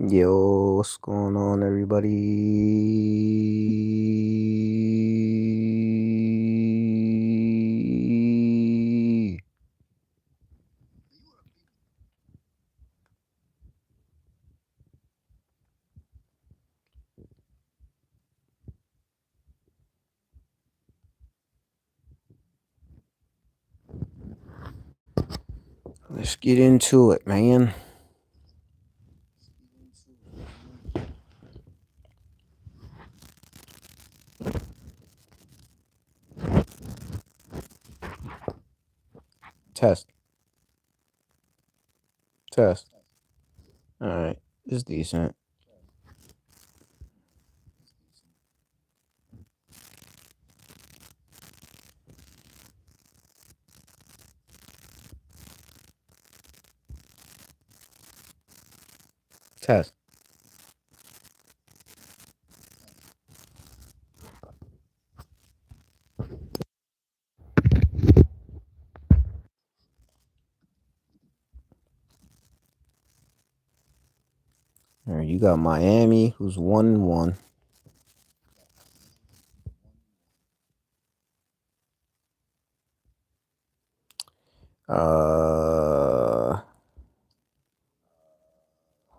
Yo, what's going on, everybody? Let's get into it, man. Test, test. All right, it's decent. Test. All right, you got Miami, who's 1-1. Uh,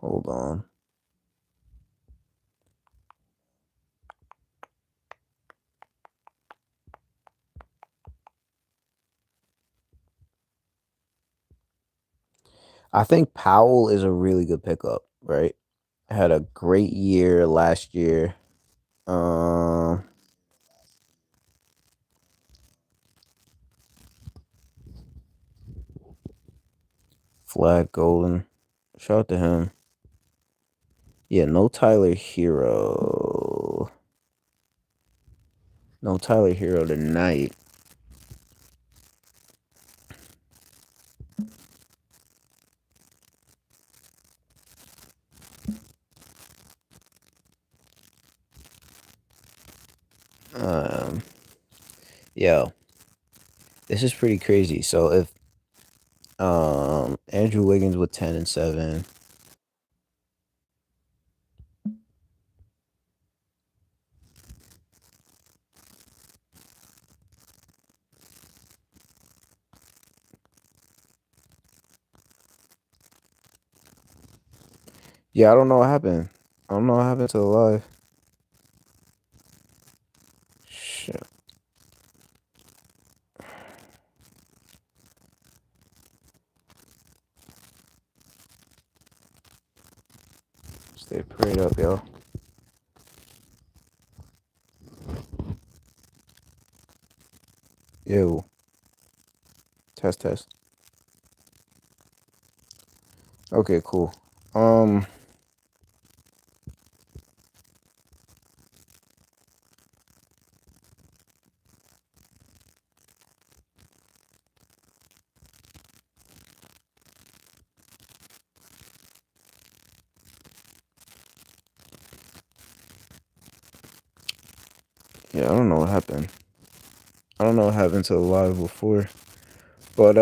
Hold on. I think Powell is a really good pickup, right? Had a great year last year. Um, Flag Golden. Shout out to him. Yeah, no Tyler Hero. No Tyler Hero tonight. Um, Yo, this is pretty crazy. So if Andrew Wiggins with 10 and 7. Yeah, I don't know what happened. I don't know what happened to the live. Shit. Stay prayed up, yo. Yo, test test. Okay, cool. Um, yeah, I don't know what happened. I don't know what happened to the live before, but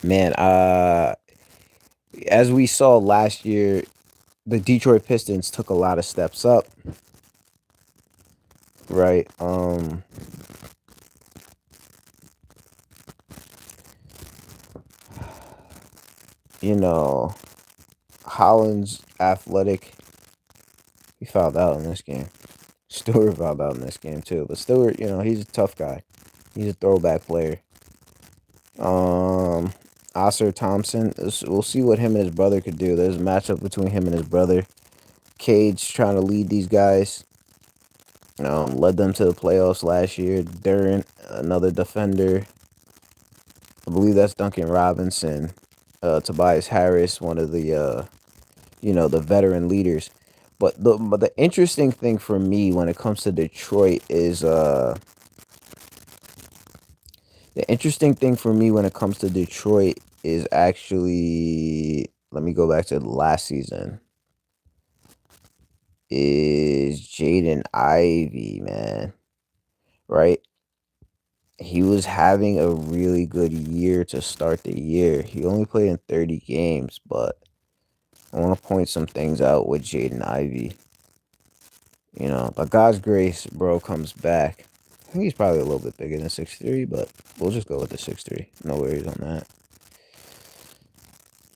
man, as we saw last year, the Detroit Pistons took a lot of steps up, right? You know, Holland's athletic. He fouled out in this game. Stewart fouled out in this game too. But Stewart, he's a tough guy. He's a throwback player. Um, Oscar Thompson. We'll see what him and his brother could do. There's a matchup between him and his brother. Cage trying to lead these guys. Led them to the playoffs last year. Durant, another defender. I believe that's Duncan Robinson. Tobias Harris, one of the the veteran leaders. But the interesting thing for me when it comes to Detroit is the interesting thing for me when it comes to Detroit is actually, let me go back to last season, is Jaden Ivey, man. Right? He was having a really good year to start the year. He only played in 30 games, but I want to point some things out with Jaden Ivey. By God's grace, bro comes back. I think he's probably a little bit bigger than 6'3", but we'll just go with the 6'3". No worries on that.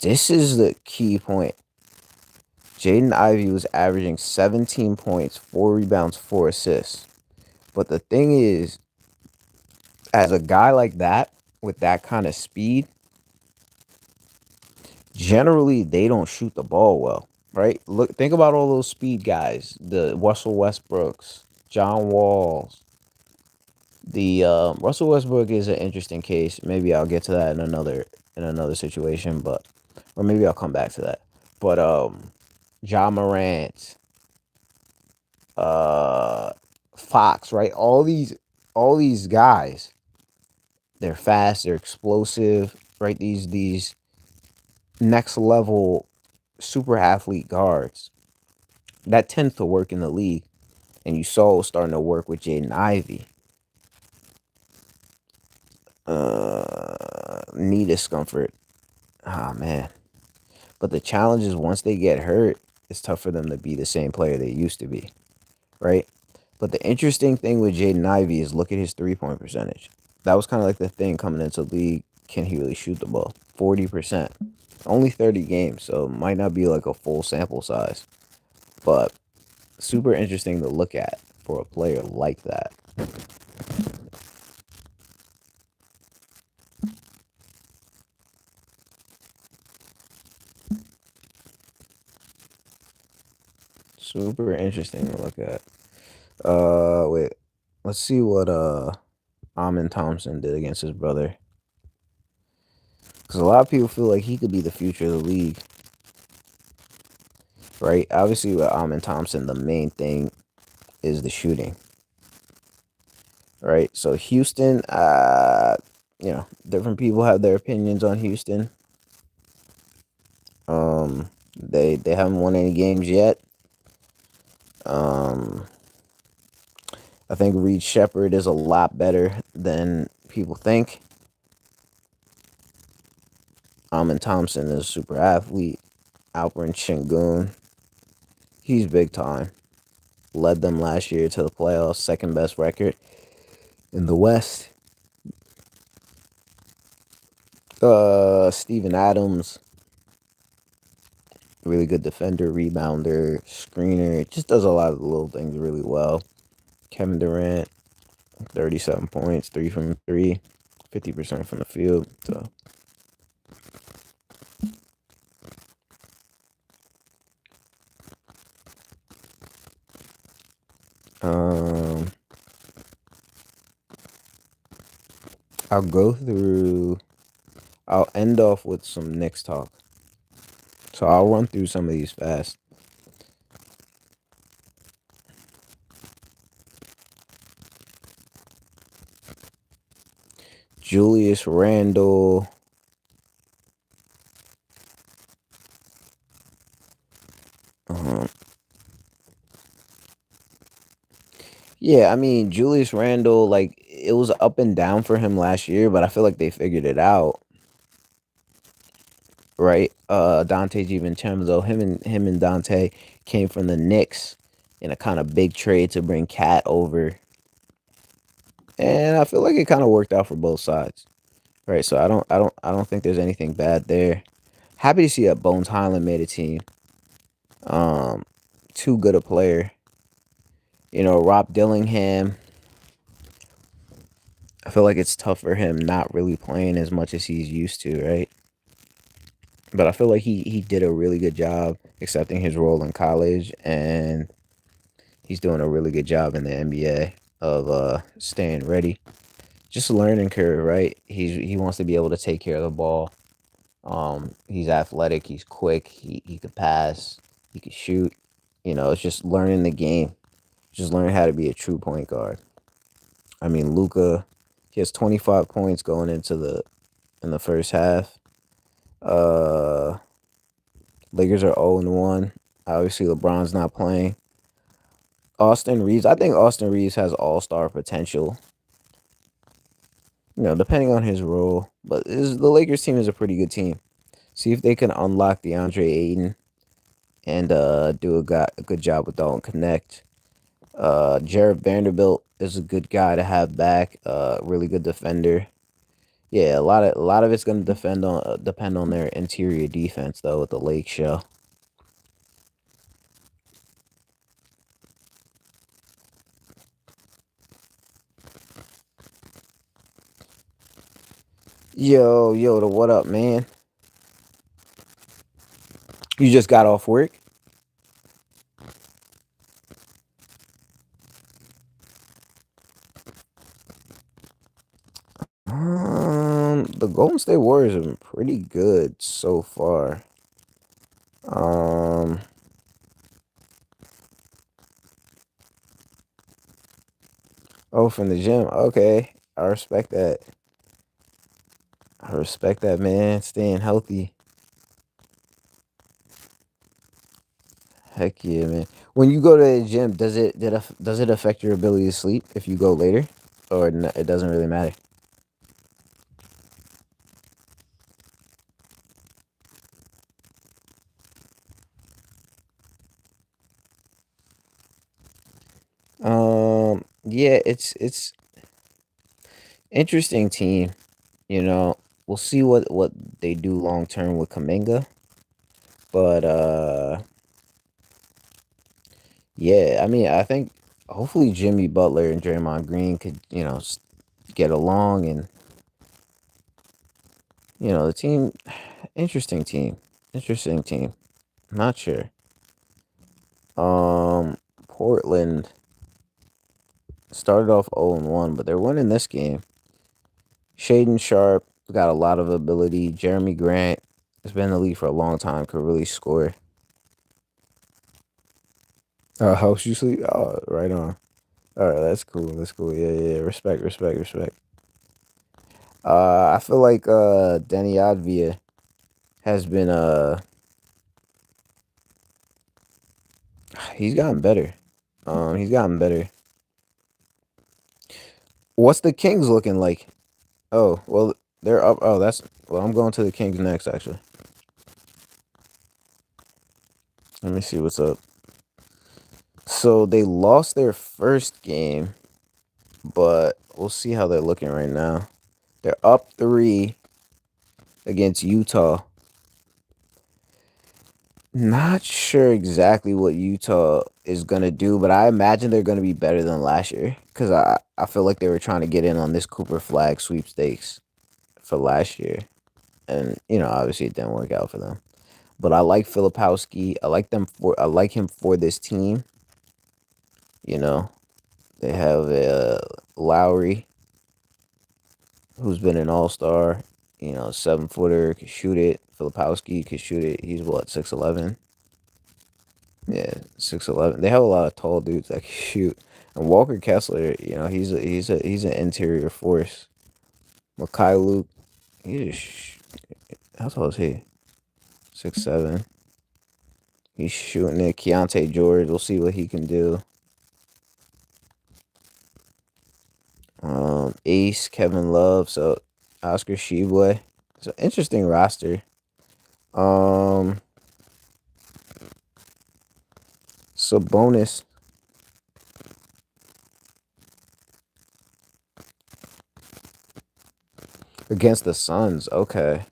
This is the key point. Jaden Ivey was averaging 17 points, 4 rebounds, 4 assists. But the thing is, as a guy like that, with that kind of speed, generally they don't shoot the ball well, right? Look, think about all those speed guys, the Russell Westbrooks, John Walls. The Russell Westbrook is an interesting case. Maybe I'll get to that in another situation, but or maybe I'll come back to that. But John Morant, uh, Fox, right? All these guys, they're fast, they're explosive, right? These next level super athlete guards that tends to work in the league, and you saw it starting to work with Jaden Ivey. Knee discomfort. Ah man. But the challenge is once they get hurt, it's tough for them to be the same player they used to be, right? But the interesting thing with Jaden Ivey is look at his 3-point percentage. That was kind of like the thing coming into the league. Can he really shoot the ball? 40%. Only 30 games, so it might not be like a full sample size. But super interesting to look at for a player like that. Super interesting to look at. Wait. Let's see what Amin Thompson did against his brother. Because a lot of people feel like he could be the future of the league, right? Obviously, with Amin Thompson, the main thing is the shooting, right? So Houston, different people have their opinions on Houston. They haven't won any games yet. Um, I think Reed Shepard is a lot better than people think. Amin Thompson is a super athlete. Alperen Şengün, he's big time. Led them last year to the playoffs, second best record in the West. Steven Adams, really good defender, rebounder, screener. Just does a lot of the little things really well. Kevin Durant, 37 points, 3 from 3, 50% from the field. So, um, I'll go through. I'll end off with some Knicks talk. So I'll run through some of these fast. Julius Randle. Um, yeah, I mean Julius Randle, like it was up and down for him last year, but I feel like they figured it out, right? Dante DiVincenzo, him and Dante came from the Knicks in a kind of big trade to bring Cat over, and I feel like it kind of worked out for both sides, right? So I don't think there's anything bad there. Happy to see that Bones Highland made a team. Um, Too good a player. Rob Dillingham. I feel like it's tough for him not really playing as much as he's used to, right? But I feel like he did a really good job accepting his role in college, and he's doing a really good job in the NBA of staying ready. Just a learning curve, right? He wants to be able to take care of the ball. He's athletic, he's quick, he could pass, he could shoot. It's just learning the game. Just learn how to be a true point guard. I mean, Luca, he has 25 points going into the first half. Uh, Lakers are 0-1. Obviously, LeBron's not playing. Austin Reeves, I think Austin Reeves has all-star potential. Depending on his role, but the Lakers team is a pretty good team. See if they can unlock DeAndre Ayton. and a good job with Dalton Connect. Jared Vanderbilt is a good guy to have back. Really good defender. Yeah, a lot of it's gonna depend on their interior defense though with the Lake Show. The what up, man? You just got off work? The Golden State Warriors have been pretty good so far. Um, oh, from the gym. Okay, I respect that. I respect that, man. Staying healthy. Heck yeah, man. When you go to the gym, does it affect your ability to sleep if you go later, or it doesn't really matter? Yeah, it's interesting team. You know, we'll see what they do long term with Kaminga, but yeah, I mean, I think hopefully Jimmy Butler and Draymond Green could get along, and the team, interesting team, interesting team. Not sure. Portland started off 0-1, but they're winning this game. Shaden Sharp got a lot of ability. Jeremy Grant has been in the league for a long time, could really score. Helps you sleep? Oh, right on. All right, that's cool. That's cool. Yeah, yeah, yeah. Respect, respect, respect. I feel like Danny Advia has been he's gotten better. He's gotten better. What's the Kings looking like? Oh, well, they're up. Oh, that's well. I'm going to the Kings next. Actually, let me see what's up. So they lost their first game, but we'll see how they're looking right now. They're up 3 against Utah. Not sure exactly what Utah is gonna do, but I imagine they're gonna be better than last year because I feel like they were trying to get in on this Cooper Flag sweepstakes for last year, and obviously it didn't work out for them. But I like Filipowski. I like him for this team. You know, they have Lowry, who's been an all star. 7 footer, can shoot it. Filipowski can shoot it. He's what, 6'11"? Yeah, 6'11". They have a lot of tall dudes that can shoot. And Walker Kessler, he's an interior force. Makai Luke, he's just how tall is he? 6'7". He's shooting it. Keontae George, we'll see what he can do. Ace, Kevin Love, so Oscar Sheboy. It's an interesting roster. Um, Sabonis against the Suns. Okay.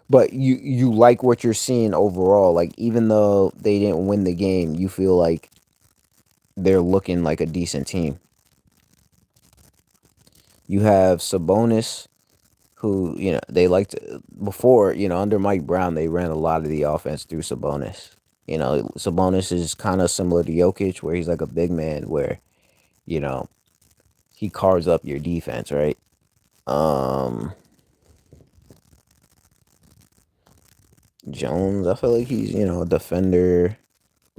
But you like what you're seeing overall. Like even though they didn't win the game, you feel like they're looking like a decent team. You have Sabonis, who they liked before. Under Mike Brown, they ran a lot of the offense through Sabonis. Sabonis is kind of similar to Jokic, where he's like a big man, where you know he carves up your defense, right? Um, Jones, I feel like he's a defender,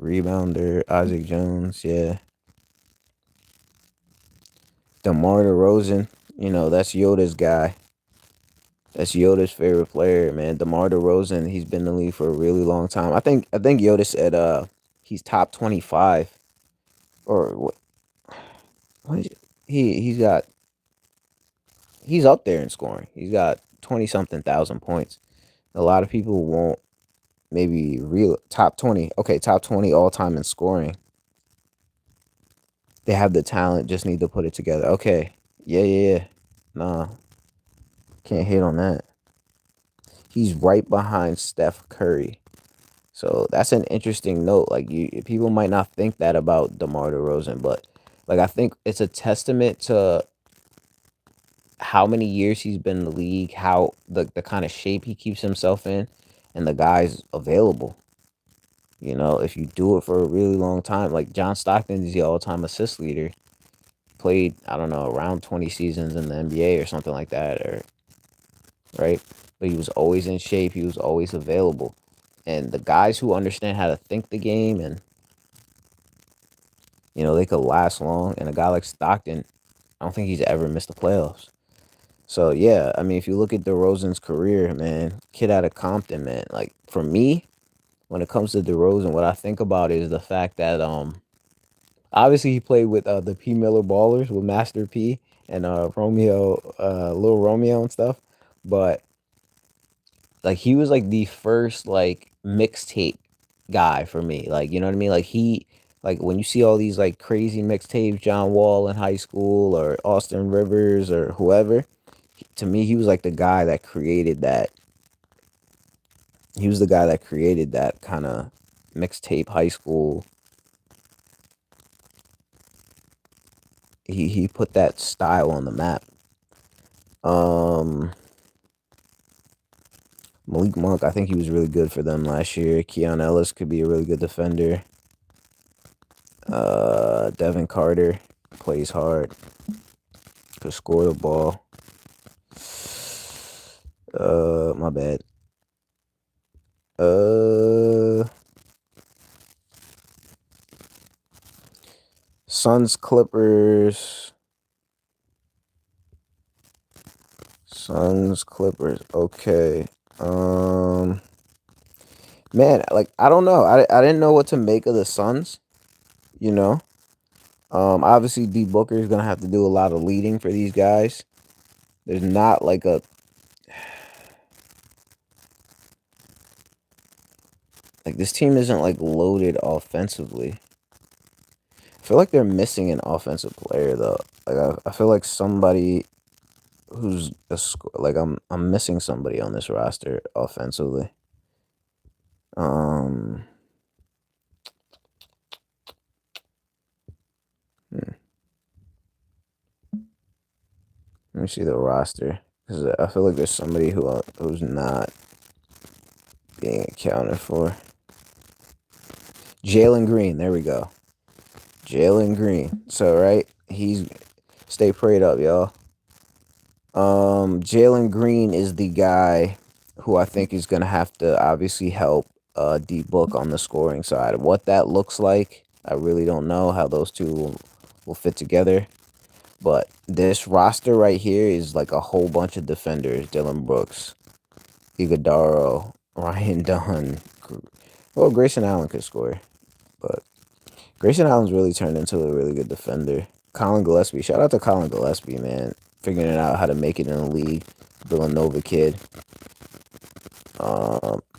rebounder. Isaac Jones, yeah. DeMar DeRozan, that's Yoda's guy. That's Yoda's favorite player, man. DeMar DeRozan, he's been in the league for a really long time. I think Yoda said he's top 25 or what is, he's he's up there in scoring. He's got 20 something thousand points. A lot of people won't maybe real top 20. Okay, top 20 all time in scoring. They have the talent, just need to put it together. Okay. Yeah, yeah, yeah. Nah, can't hate on that. He's right behind Steph Curry. So that's an interesting note. Like people might not think that about DeMar DeRozan, but like I think it's a testament to how many years he's been in the league, how the kind of shape he keeps himself in, and the guy's available. You know, if you do it for a really long time, like John Stockton is the all-time assist leader. Played, I don't know, around 20 seasons in the NBA or something like that, or right? But he was always in shape. He was always available. And the guys who understand how to think the game and, they could last long. And a guy like Stockton, I don't think he's ever missed the playoffs. So, yeah, I mean, if you look at DeRozan's career, man, kid out of Compton, man, like for me, when it comes to DeRozan, what I think about is the fact that obviously he played with the P Miller Ballers with Master P and Romeo, Lil Romeo and stuff, but like he was like the first like mixtape guy for me. Like, you know what I mean? Like when you see all these like crazy mixtapes, John Wall in high school or Austin Rivers or whoever, to me he was like the guy that created that. He was the guy that created that kind of mixtape high school. He put that style on the map. Um Malik Monk, I think he was really good for them last year. Keon Ellis could be a really good defender. Devin Carter plays hard, could score the ball. My bad. Uh, Suns Clippers. Suns Clippers. Okay. Um, man, like I don't know. I didn't know what to make of the Suns. You know. Obviously D Booker is gonna have to do a lot of leading for these guys. There's not like this team isn't like loaded offensively. I feel like they're missing an offensive player though. Like I feel like somebody who's like I'm missing somebody on this roster offensively. Um, hmm, let me see the roster because I feel like there's somebody who's not being accounted for. Jalen Green, there we go. Jalen Green. So right, he's stay prayed up, y'all. Jalen Green is the guy who I think is gonna have to obviously help D Book on the scoring side. What that looks like, I really don't know how those two will fit together. But this roster right here is like a whole bunch of defenders: Dylan Brooks, Iguodala, Ryan Dunn. Well, Grayson Allen could score, but Grayson Allen's really turned into a really good defender. Colin Gillespie, shout out to Colin Gillespie, man, figuring out how to make it in the league. Villanova kid.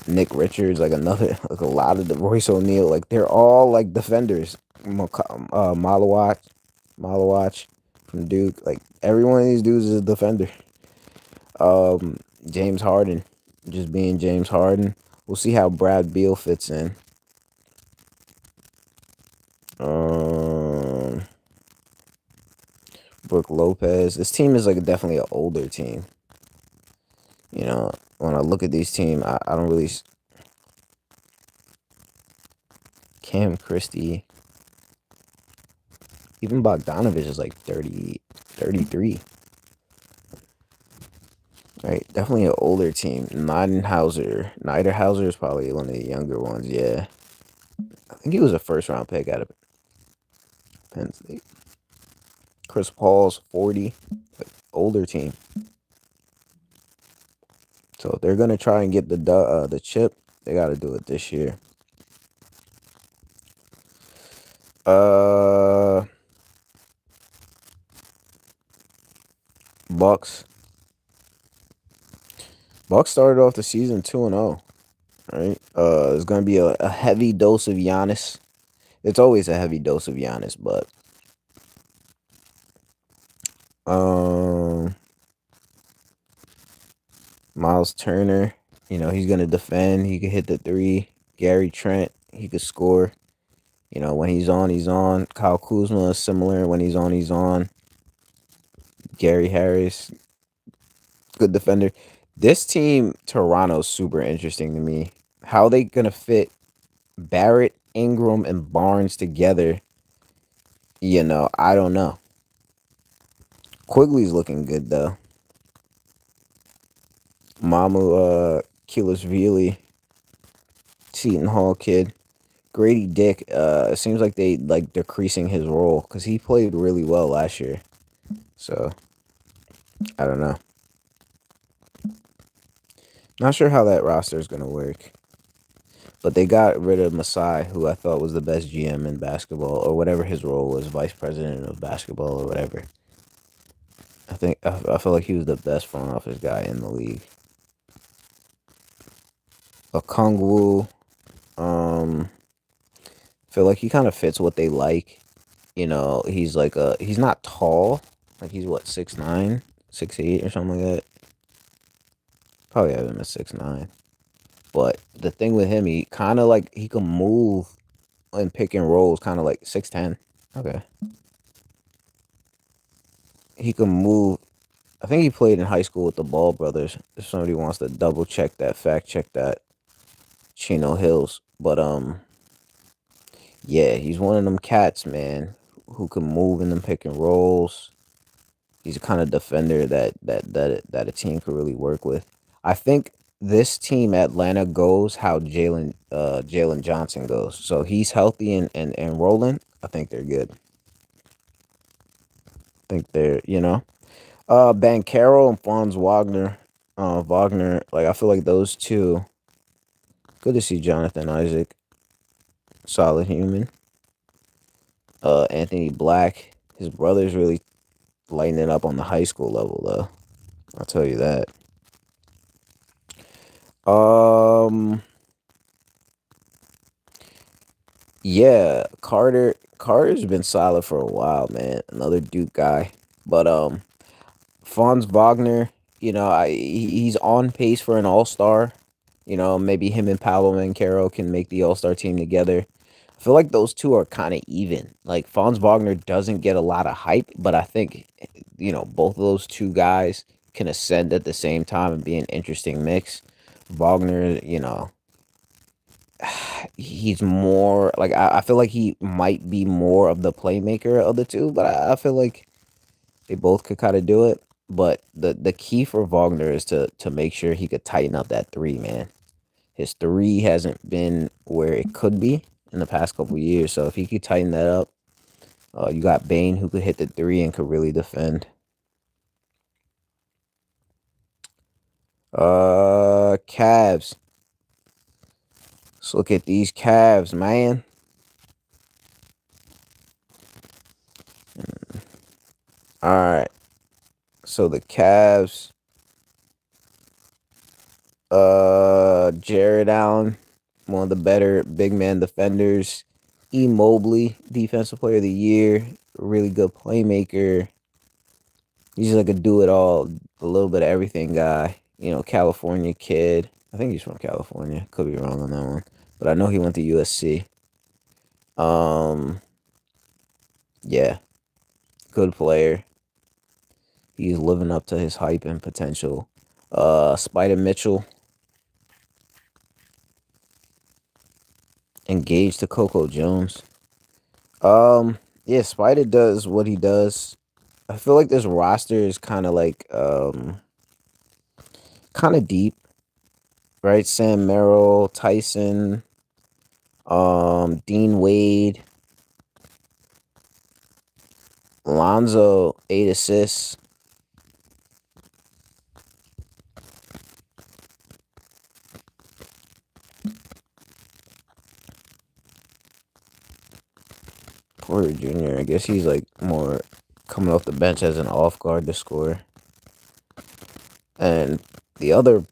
Nick Richards, like another, like a lot of the Royce O'Neal, like they're all like defenders. Malawach from Duke, like every one of these dudes is a defender. James Harden, just being James Harden. We'll see how Brad Beal fits in. Um, Brooke Lopez. This team is like definitely an older team. You know, when I look at these teams, I don't really. Cam Christie, even Bogdanovich is like 30, 33. Right, definitely an older team. Niederhauser is probably one of the younger ones. Yeah, I think he was a first round pick out of Penn State. Chris Paul's 40, older team. So if they're gonna try and get the chip, they got to do it this year. Uh, Bucks. Bucks started off the season 2-0. right? It's gonna be a heavy dose of Giannis. It's always a heavy dose of Giannis, but um, Miles Turner, he's gonna defend. He could hit the three. Gary Trent, he could score. When he's on, he's on. Kyle Kuzma is similar. When he's on, he's on. Gary Harris, good defender. This team, Toronto's super interesting to me. How they gonna fit Barrett, Ingram, and Barnes together? I don't know. Quigley's looking good though. Mamu Kilishvili, Seton Hall kid. Grady Dick, it seems like they like decreasing his role because he played really well last year. So I don't know. Not sure how that roster is gonna work. But they got rid of Masai, who I thought was the best GM in basketball, or whatever his role was, vice president of basketball or whatever. I feel like he was the best front office guy in the league. Okongwu, um, feel like he kind of fits what they like. He's not tall, like he's what 6'9", 6'8", or something like that. Probably have him at 6'9". But the thing with him, he kind of like he can move and pick and rolls, kind of like 6'10". Okay, he can move. I think he played in high school with the Ball brothers. If somebody wants to double check that, fact check that, Chino Hills. But yeah, he's one of them cats, man, who can move in them pick and rolls. He's a kind of defender that a team could really work with. I think this team Atlanta goes how Jalen Johnson goes. So he's healthy and rolling. I think they're good. I think they're. Bankero and Franz Wagner. Wagner, like I feel like those two. Good to see Jonathan Isaac, solid human. Anthony Black, his brother's really lighting it up on the high school level though. I'll tell you that. Um, yeah, Carter's been solid for a while, man. Another Duke guy, but Franz Wagner, he's on pace for an All Star. Maybe him and Paolo Mancaro can make the All Star team together. I feel like those two are kind of even. Like Franz Wagner doesn't get a lot of hype, but I think both of those two guys can ascend at the same time and be an interesting mix. Wagner, he's more like I feel like he might be more of the playmaker of the two, but I feel like they both could kind of do it. But the key for Wagner is to make sure he could tighten up that three, man. His three hasn't been where it could be in the past couple years. So if he could tighten that up, you got Bane who could hit the three and could really defend. Cavs. Let's look at these Cavs, man. All right. So the Cavs, Jared Allen, one of the better big man defenders. E. Mobley, defensive player of the year, really good playmaker. He's like a do it all, a little bit of everything guy. California kid. I think he's from California. Could be wrong on that one, but I know he went to USC. Um, yeah, good player. He's living up to his hype and potential. Spider Mitchell, engaged to Coco Jones. Yeah, Spider does what he does. I feel like this roster is kind of like kind of deep, right? Sam Merrill, Tyson, Dean Wade, Lonzo, 8 assists. Porter Jr. I guess he's like more coming off the bench as an off guard to score. And the other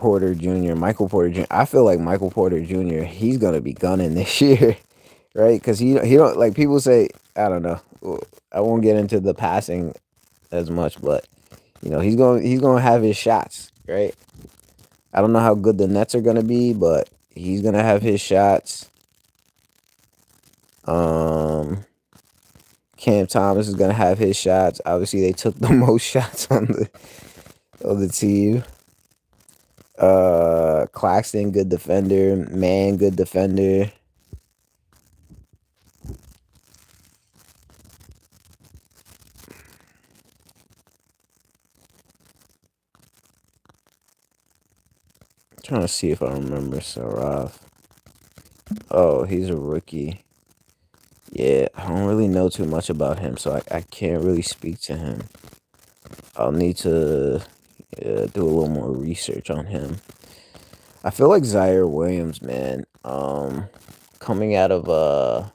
Porter Jr. Michael Porter Jr. I feel like Michael Porter Jr. He's gonna be gunning this year, right? Because he don't like people say I don't know. I won't get into the passing as much, but he's going to have his shots, right? I don't know how good the Nets are gonna be, but he's gonna have his shots. Um, Cam Thomas is gonna have his shots. Obviously, they took the most shots on the team. Claxton, good defender. Man, good defender. Trying to see if I remember Saraf. Oh, he's a rookie. Yeah, I don't really know too much about him, so I can't really speak to him. I'll need to do a little more research on him. I feel like Zaire Williams, man. Coming out of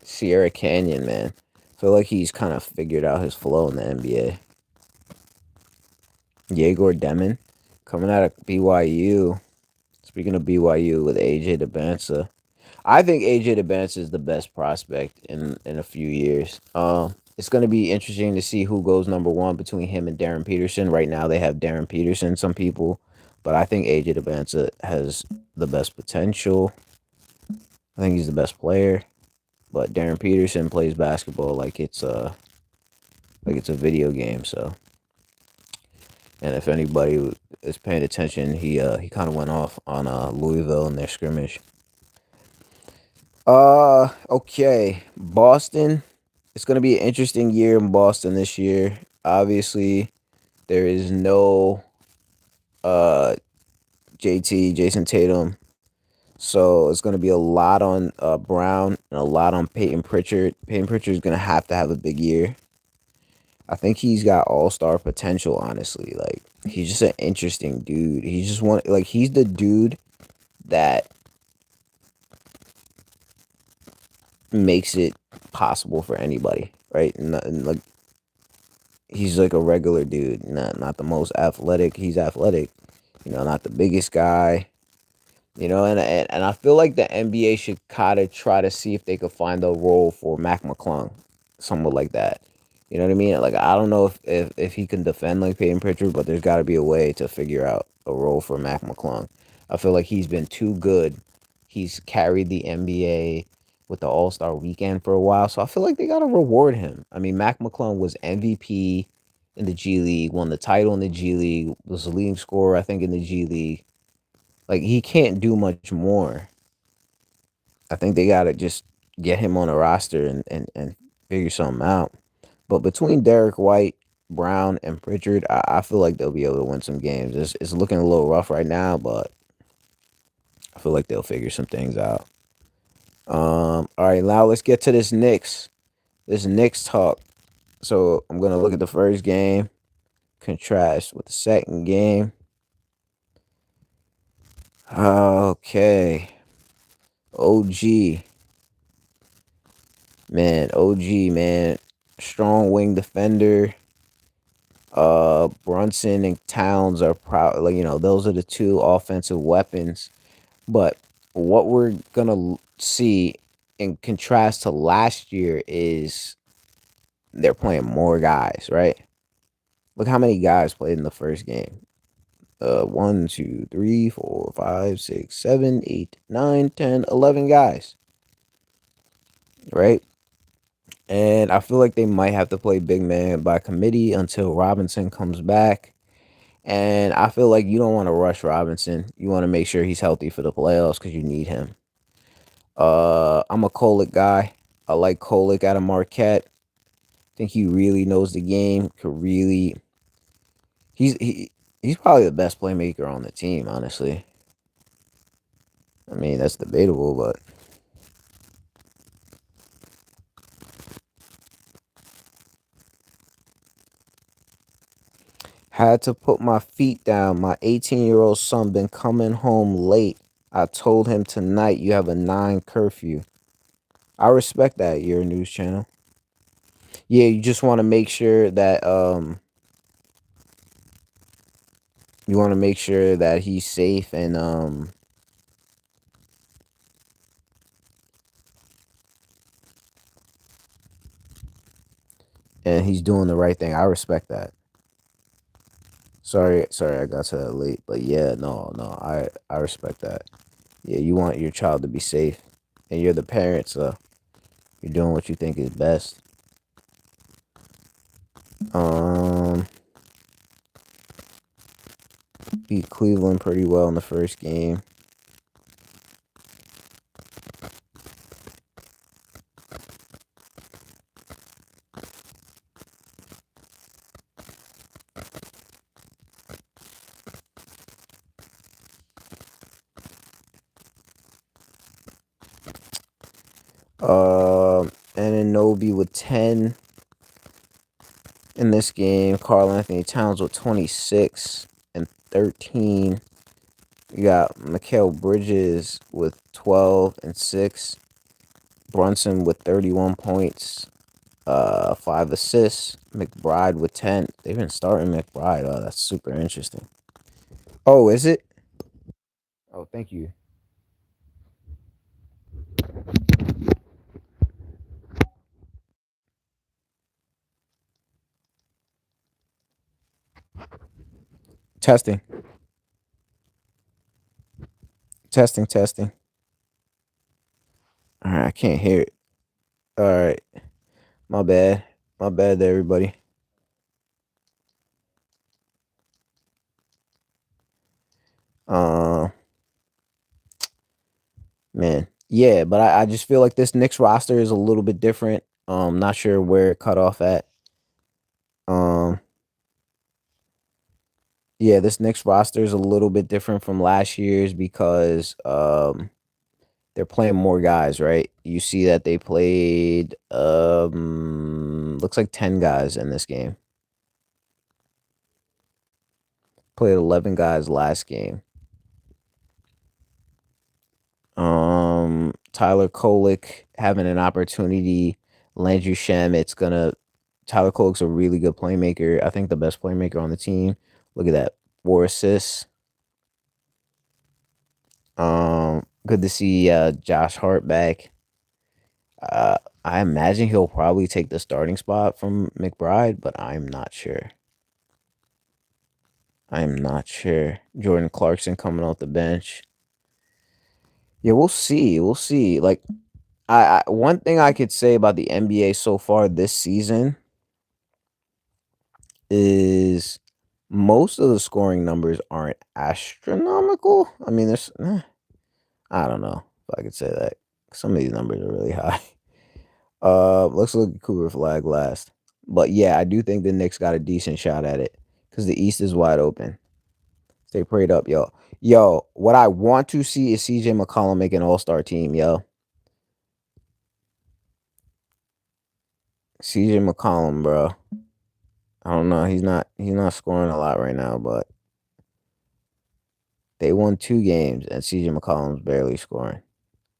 Sierra Canyon, man. I feel like he's kind of figured out his flow in the NBA. Yegor Demon, coming out of BYU. Speaking of BYU with AJ DeBansa, I think AJ DeBansa is the best prospect in a few years. It's going to be interesting to see who goes number one between him and Darren Peterson. Right now, they have Darren Peterson, some people, but I think AJ DeBansa has the best potential. I think he's the best player, but Darren Peterson plays basketball like it's a video game. So, and if anybody is paying attention, he kind of went off on Louisville in their scrimmage. Okay, Boston. It's gonna be an interesting year in Boston this year. Obviously, there is no uh JT Jason Tatum, so it's gonna be a lot on Brown and a lot on Peyton Pritchard. Peyton Pritchard is gonna have to have a big year. I think he's got all star potential. Honestly, like he's just an interesting dude. He's just one like he's the dude that makes it possible for anybody, right? And like he's like a regular dude, not the most athletic. He's athletic, not the biggest guy, and I feel like the NBA should kind of try to see if they could find a role for Mac McClung, someone like that. You know what I mean? Like I don't know if he can defend like Peyton Pritchard, but there's got to be a way to figure out a role for Mac McClung. I feel like he's been too good. He's carried the NBA with the All Star Weekend for a while, so I feel like they got to reward him. I mean, Mac McClung was MVP in the G League, won the title in the G League, was the leading scorer I think in the G League. Like he can't do much more. I think they gotta just get him on a roster and figure something out. But between Derek White, Brown, and Pritchard, I feel like they'll be able to win some games. It's looking a little rough right now, but I feel like they'll figure some things out. All right, now let's get to this Knicks talk. So I'm gonna look at the first game, contrast with the second game. Okay, OG. Man, OG, man. Strong wing defender. Brunson and Towns are proud. Like, those are the two offensive weapons. But what we're going to see in contrast to last year is they're playing more guys, right? Look how many guys played in the first game. 1, 2, 3, 4, 5, 6, 7, 8, 9, 10, 11 guys, right? And I feel like they might have to play big man by committee until Robinson comes back. And I feel like you don't want to rush Robinson. You want to make sure he's healthy for the playoffs because you need him. I'm a Kolick guy. I like Kolick out of Marquette. I think he really knows the game. Could really, he's probably the best playmaker on the team. Honestly, I mean that's debatable, but had to put my feet down. My 18-year-old son been coming home late. I told him tonight you have a 9 curfew. I respect that. You're a news channel. Yeah, you just want to make sure that You want to make sure that he's safe and he's doing the right thing. I respect that. Sorry, I got to that late, but yeah, no, I respect that. Yeah, you want your child to be safe, and you're the parent, so you're doing what you think is best. Um, beat Cleveland pretty well in the first game. And Nobi with 10 in this game. Carl Anthony Towns with 26 and 13. You got Mikal Bridges with 12 and 6. Brunson with 31 points, 5 assists. McBride with 10. They've been starting McBride. Oh, that's super interesting. Oh, is it? Oh, thank you. Testing, testing. All right, I can't hear it. All right, my bad. My bad, there, everybody. Uh, Man, yeah, but I just feel like this Knicks roster is a little bit different. Not sure where it cut off at. Um, yeah, this Knicks roster is a little bit different from last year's because they're playing more guys, right? You see that they played looks like 10 guys in this game. Played 11 guys last game. Tyler Kolek having an opportunity. Landry Shamit's gonna. Tyler Kolek's a really good playmaker. I think the best playmaker on the team. Look at that, 4 assists. Good to see Josh Hart back. I imagine he'll probably take the starting spot from McBride, but I'm not sure. I'm not sure. Jordan Clarkson coming off the bench. Yeah, we'll see. We'll see. Like one thing I could say about the NBA so far this season is most of the scoring numbers aren't astronomical. I mean, I don't know if I could say that. Some of these numbers are really high. Let's look at Cooper Flag last. But yeah, I do think the Knicks got a decent shot at it because the East is wide open. Stay prayed up, yo. Yo, what I want to see is CJ McCollum make an all-star team, yo. CJ McCollum, bro. I don't know. He's not scoring a lot right now, but they won 2 games and CJ McCollum's barely scoring.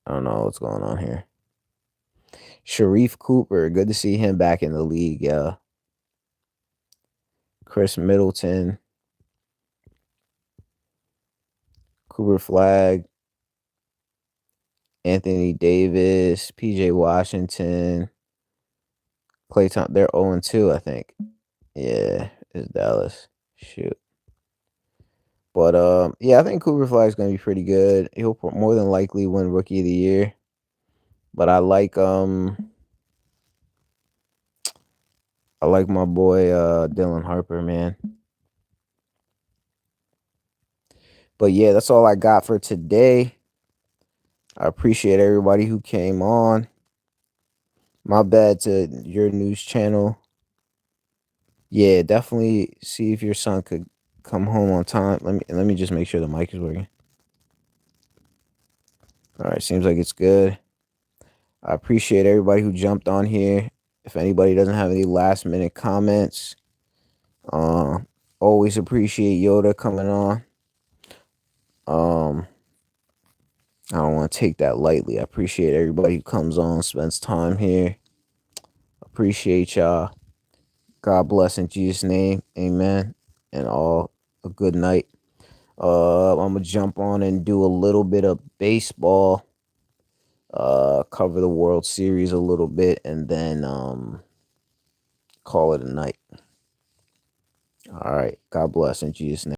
I don't know what's going on here. Sharif Cooper, good to see him back in the league, yeah. Chris Middleton, Cooper Flag, Anthony Davis, PJ Washington, Clay Thompson. They're 0-2, I think. Yeah, it's Dallas. Shoot. But yeah, I think Cooper Flag's gonna be pretty good. He'll more than likely win Rookie of the Year. But I like my boy Dylan Harper, man. But yeah, that's all I got for today. I appreciate everybody who came on. My bad to your news channel. Yeah, definitely see if your son could come home on time. Let me just make sure the mic is working. All right, seems like it's good. I appreciate everybody who jumped on here. If anybody doesn't have any last minute comments, uh, always appreciate Yoda coming on. Um, I don't want to take that lightly. I appreciate everybody who comes on, spends time here. Appreciate y'all. God bless in Jesus' name. Amen. And all a good night. I'm gonna jump on and do a little bit of baseball, cover the World Series a little bit, and then call it a night. All right. God bless in Jesus' name.